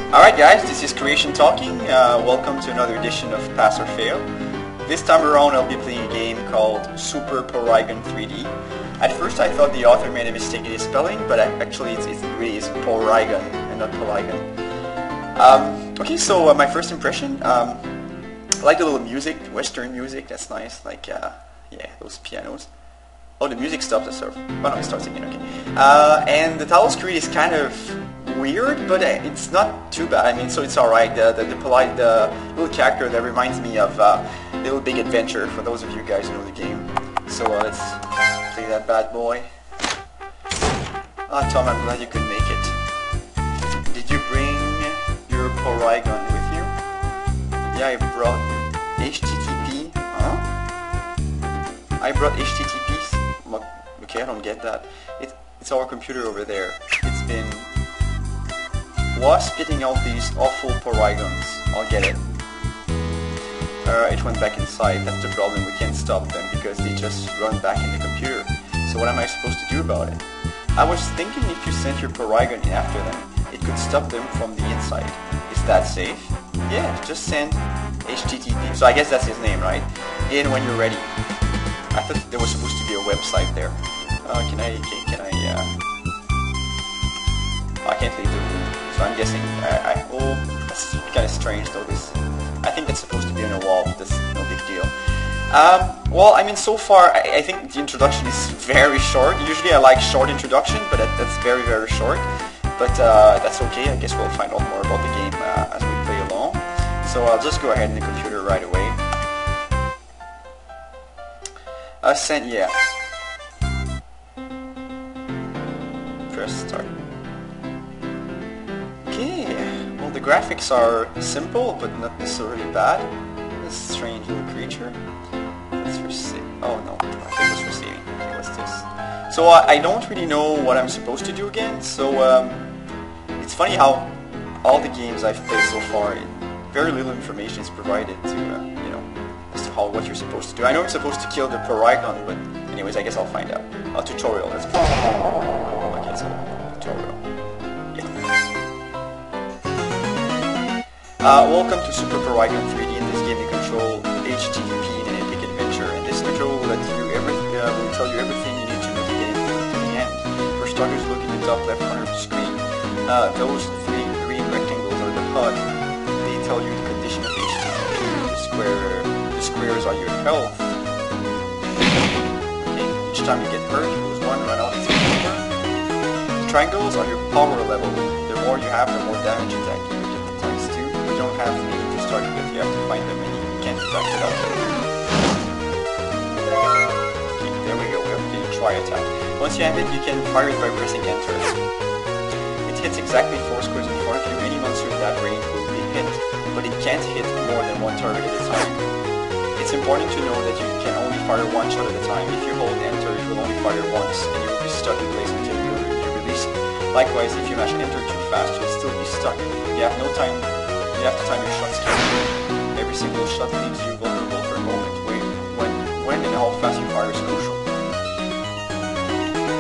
Alright guys, this is Creation Talking. Welcome to another edition of Pass or Fail. This time around I'll be playing a game called Super Porygon 3D. At first I thought the author made a mistake in his spelling, but actually it really is Porygon and not Polygon. Okay, so my first impression, I like the little music, Western music, that's nice, like, yeah, those pianos. Oh, the music stopped, oh no, it starts again, okay. And the title screen is kind of weird, but it's not too bad. I mean, so it's alright. The little character that reminds me of Little Big Adventure, for those of you guys who know the game. So let's play that bad boy. Ah, Tom, I'm glad you could make it. Did you bring your Porygon with you? Yeah, I brought HTTP. Huh? I brought HTTP. Okay, I don't get that. It's our computer over there. It's been spitting out these awful Porygons. I'll get it. It went back inside. That's the problem. We can't stop them because they just run back in the computer. So what am I supposed to do about it? I was thinking if you sent your Porygon in after them, it could stop them from the inside. Is that safe? Yeah, just send HTTP. So I guess that's his name, right? In when you're ready. I thought there was supposed to be a website there. I can't leave the room. So I'm guessing, oh, that's kind of strange though, this. I think that's supposed to be on a wall, but that's no big deal. Well, I mean, so far, I think the introduction is very short. Usually I like short introduction, but that's very, very short. But that's okay, I guess we'll find out more about the game as we play along. So I'll just go ahead in the computer right away. Yeah. Press start. Okay, well the graphics are simple but not necessarily bad. This strange little creature. Let's receive. Oh no, I think it was receiving. Okay, what's this? So I don't really know what I'm supposed to do again. So it's funny how all the games I've played so far, very little information is provided to you know, as to what you're supposed to do. I know I'm supposed to kill the Porygon, but anyways, I guess I'll find out. A tutorial. Let's go. Okay, so tutorial. Welcome to Super Porygon 3D. In this game you control HTTP in an epic adventure, and this tutorial will tell you everything you need to know to get to the end. For starters, look in the top left corner of the screen. Those three green rectangles are the HUD. They tell you the condition of HTTP. The squares are your health. Okay, each time you get hurt, you lose one, run out, it's over. The triangles are your power level. The more you have, the more damage attack you get the times 2. You don't have any to start with, you have to find them and you can't attack without them. Okay, there we go, we have to try attack. Once you have it, you can fire it by pressing enter. It hits exactly 4 squares in front of you. Any monster in that range will be hit, but it can't hit more than one target at a time. It's important to know that you can only fire one shot at a time. If you hold enter, it will only fire once, and you will be stuck in place until you release it. Likewise, if you mash enter too fast, you'll still be stuck. You have no time. You have to time your shots carefully. Every single shot leaves you vulnerable for a moment. When and how fast you fire is crucial.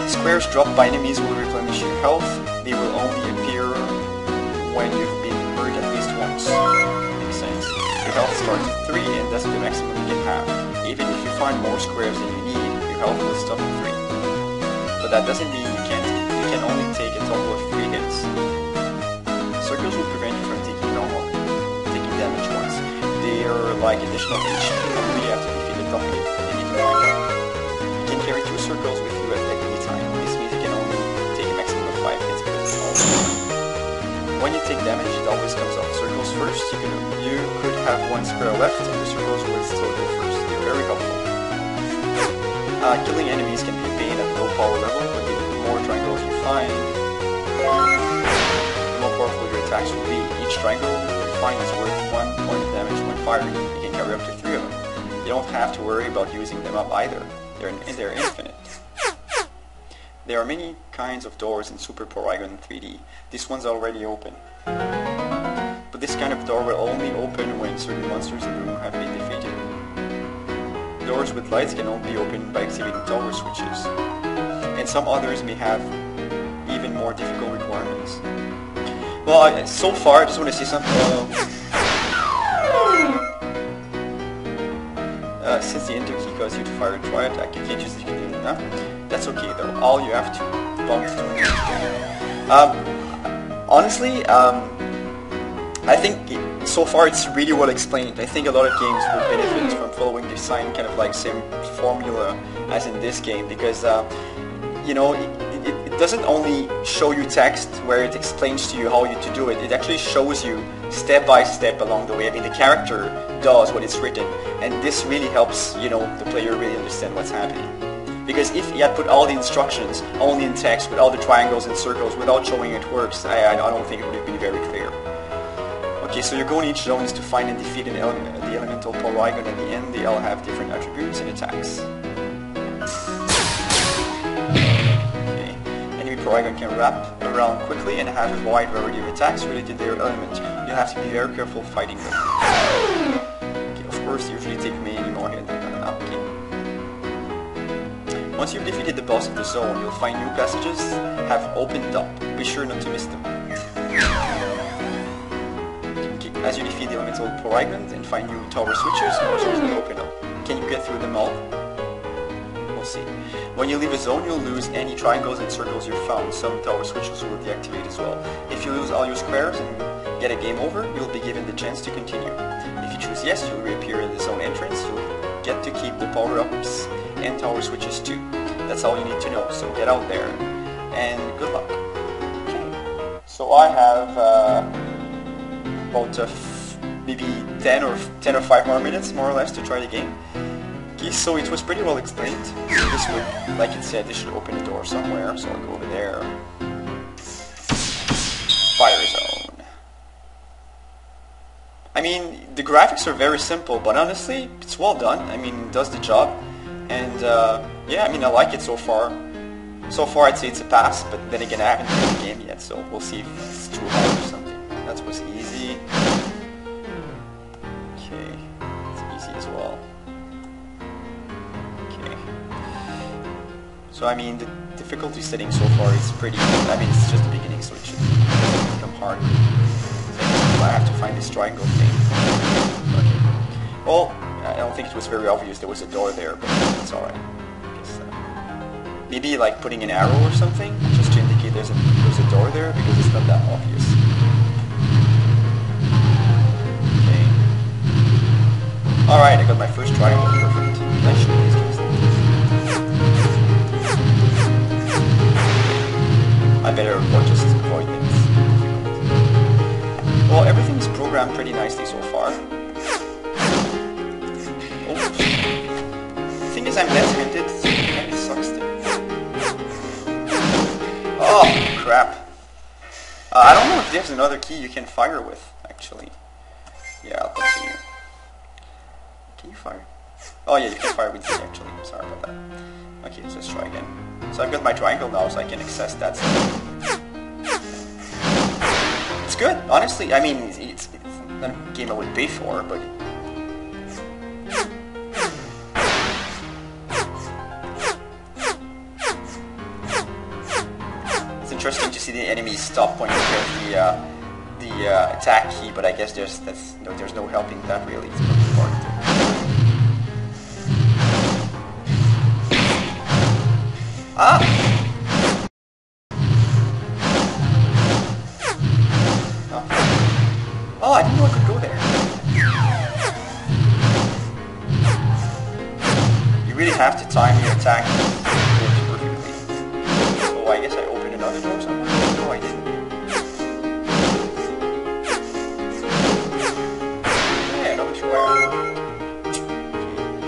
Squares dropped by enemies will replenish your health. They will only appear when you've been hurt at least once. Makes sense. Your health starts at 3 and that's the maximum you can have. Even if you find more squares than you need, your health will stop at 3. But that doesn't mean you can only take a total of 3 hits. Circles will prevent you from taking damage once. They are like additional HP only after defeat the top enemy Porygon. You can carry 2 circles with you at any time. This means you can only take a maximum of 5 hits per circle. When you take damage, it always comes off circles first. You could have 1 square left and the circles will still go first. They're very helpful. Killing enemies can be a pain at low power level, but the more triangles you find, the more powerful your attacks will be. Each triangle you find is worth 1 point of damage when firing. You can carry up to 3 of them. You don't have to worry about using them up either. They're infinite. There are many kinds of doors in Super Porygon 3D. This one's already open. But this kind of door will only open when certain monsters in the room have been defeated. Doors with lights can only be opened by activating toggle switches. And some others may have even more difficult requirements. Well, so far, I just want to say something. Since the enter key causes you to fire a tri-attack, you can't use the key. That's okay though. All you have to bump to honestly, I think so far it's really well explained. I think a lot of games will benefit from following the same kind of like same formula as in this game, because you know, it doesn't only show you text where it explains to you how to do it. It actually shows you step by step along the way. I mean, the character does what it's written, and this really helps, you know, the player really understand what's happening. Because if he had put all the instructions only in text with all the triangles and circles without showing it works, I don't think it would have been very clear. Okay, so your goal in each zone is to find and defeat the elemental Porygon. At the end, they all have different attributes and attacks. Porygon can wrap around quickly and have a wide variety of attacks related to their element. You have to be very careful fighting them. Okay, of course, usually take many more hits than an okay. Once you've defeated the boss of the zone, you'll find new passages have opened up. Be sure not to miss them. Okay, as you defeat the elemental Porygons and find new tower switches, more zones will open up. Can you get through them all? See. When you leave a zone, you'll lose any triangles and circles you found. Some tower switches will deactivate as well. If you lose all your squares and get a game over, you'll be given the chance to continue. If you choose yes, you'll reappear in the zone entrance. You'll get to keep the power-ups and tower switches too. That's all you need to know, so get out there and good luck. Okay. So I have about maybe 10 or 5 more minutes, more or less, to try the game. Okay, so it was pretty well explained. This would, like it said, this should open a door somewhere, so I'll go over there. Fire zone. I mean, the graphics are very simple, but honestly, it's well done. I mean, it does the job. And yeah, I mean, I like it so far. So far, I'd say it's a pass, but then again, I haven't played the game yet, so we'll see if it's too hard or something. That was easy. Okay, it's easy as well. So I mean, the difficulty setting so far is pretty, I mean, it's just the beginning, so it should become hard. So I have to find this triangle thing. Okay. Well, I don't think it was very obvious there was a door there, but it's alright. Maybe like putting an arrow or something, just to indicate there's a door there, because it's not that obvious. Okay. Alright, I got my first triangle, perfect. That should be easy. I better just avoid things. Well, everything's programmed pretty nicely so far. Oh, the thing is, I'm left-handed, so it kind of sucks to... Oh, crap. I don't know if there's another key you can fire with, actually. Yeah, I'll continue. Can you fire? Oh yeah, you can fire with Z, actually. Sorry about that. Okay, let's try again. So I've got my triangle now, so I can access that stuff. It's good, honestly. I mean, it's not a game I would pay for, but... It's interesting to see the enemies stop when you get the attack key, but I guess there's no helping that really. It's pretty important to... Ah! Oh, I didn't know I could go there. You really have to time your attack perfectly. So I guess I opened another door somewhere. No, I didn't. Yeah, another square.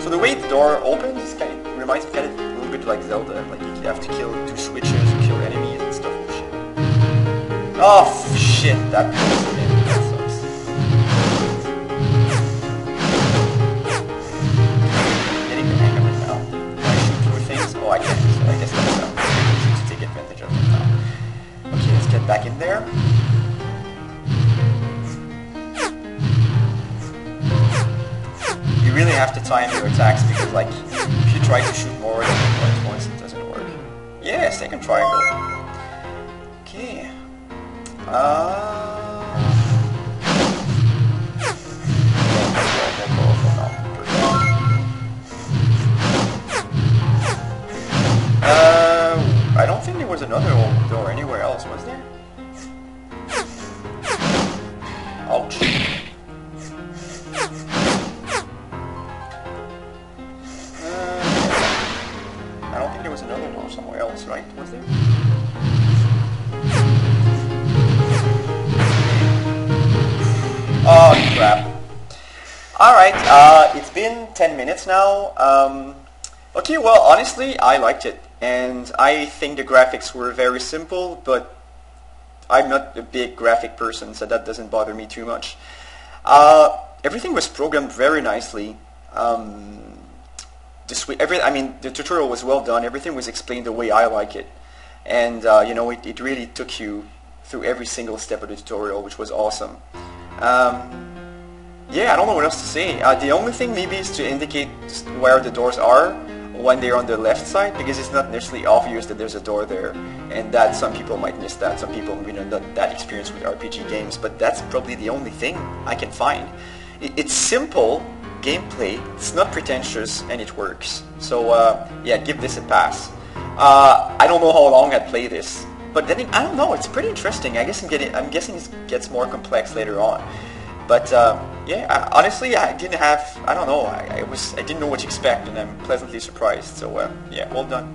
So the way the door opens is kind of, reminds me kind of a little bit like Zelda. Like you have to kill 2 switches, kill enemies and stuff. Oh shit. Oh shit, that sucks. Getting the hang of it now. Can I shoot through things? Oh, I can. So I guess that's easy to take advantage of it now. Okay, let's get back in there. You really have to time your attacks because, like, if you try to shoot more than once, it doesn't work. Yeah, second triangle. Okay. Alright, it's been 10 minutes now. Okay, well, honestly, I liked it. And I think the graphics were very simple, but I'm not a big graphic person, so that doesn't bother me too much. Everything was programmed very nicely. The tutorial was well done. Everything was explained the way I like it. And, you know, it really took you through every single step of the tutorial, which was awesome. Yeah, I don't know what else to say. The only thing maybe is to indicate where the doors are when they're on the left side, because it's not necessarily obvious that there's a door there, and that some people might miss that. Some people maybe not that experienced with RPG games, but that's probably the only thing I can find. It's simple gameplay, it's not pretentious, and it works. So yeah, give this a pass. I don't know how long I'd play this, but then I don't know. It's pretty interesting. I'm guessing it gets more complex later on. But yeah, honestly, I don't know. I didn't know what to expect, and I'm pleasantly surprised. So yeah, well done.